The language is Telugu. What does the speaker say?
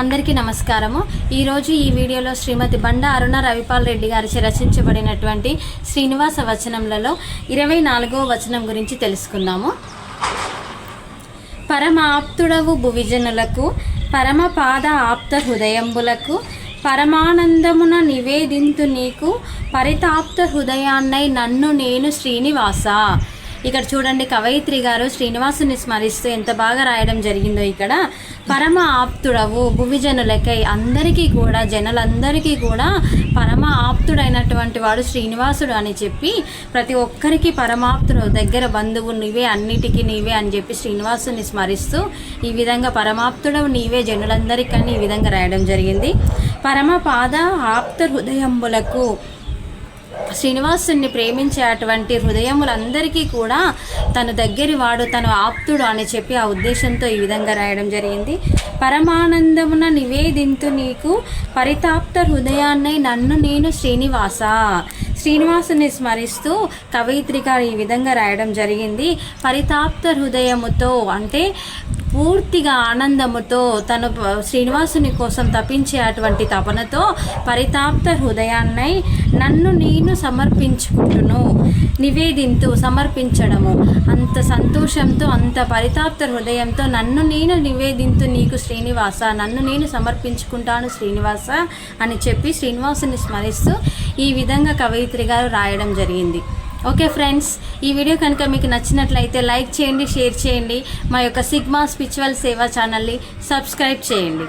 అందరికీ నమస్కారము। ఈరోజు ఈ వీడియోలో శ్రీమతి బండ అరుణ రవిపాల్ రెడ్డి గారి రచించబడినటువంటి శ్రీనివాస వచనములలో 24వ వచనం గురించి తెలుసుకుందాము। పరమ ఆప్తుడవు భువిజనులకు పరమ పాద ఆప్త హృదయంబులకు పరమానందమున నివేదింతు నీకు పరితాప్త హృదయాన్నై నన్ను నేను శ్రీనివాస। ఇక్కడ చూడండి, కవయిత్రి గారు శ్రీనివాసుని స్మరిస్తూ ఎంత బాగా రాయడం జరిగిందో। ఇక్కడ పరమ ఆప్తుడవు భువిజనులకై అందరికీ కూడా, జనులందరికీ కూడా పరమ ఆప్తుడైనటువంటి వాడు శ్రీనివాసుడు అని చెప్పి, ప్రతి ఒక్కరికి పరమాప్తుడు, దగ్గర బంధువు నీవే, అన్నిటికీ నీవే అని చెప్పి శ్రీనివాసుని స్మరిస్తూ ఈ విధంగా పరమాప్తుడవు నీవే జనులందరికీ ఈ విధంగా రాయడం జరిగింది। పరమ పాద ఆప్త హృదయంబులకు, శ్రీనివాసుని ప్రేమించేటువంటి హృదయములందరికీ కూడా తన దగ్గరి వాడు, తను ఆప్తుడు అని చెప్పి ఆ ఉద్దేశంతో ఈ విధంగా రాయడం జరిగింది। పరమానందమున నివేదింతు నీకు పరితాప్త హృదయాన్నై నన్ను నేను శ్రీనివాస। శ్రీనివాసుని స్మరిస్తూ కవయిత్రి గారు ఈ విధంగా రాయడం జరిగింది। పరితాప్త హృదయముతో అంటే పూర్తిగా ఆనందముతో, తను శ్రీనివాసుని కోసం తపించే అటువంటి తపనతో పరితాప్త హృదయాన్నై నన్ను నేను సమర్పించుకుంటును, నివేదింతు సమర్పించడము, అంత సంతోషంతో, అంత పరితాప్త హృదయంతో నన్ను నేను నివేదింతు నీకు శ్రీనివాస, నన్ను నేను సమర్పించుకుంటాను శ్రీనివాస అని చెప్పి శ్రీనివాసుని స్మరిస్తూ ఈ విధంగా కవయిత్రి గారు రాయడం జరిగింది। ఓకే ఫ్రెండ్స్, ఈ వీడియో కనుక మీకు నచ్చినట్లయితే లైక్ చేయండి, షేర్ చేయండి, మా యొక్క సిగ్మా స్పిరిచువల్ సేవా ఛానల్ని సబ్స్క్రైబ్ చేయండి।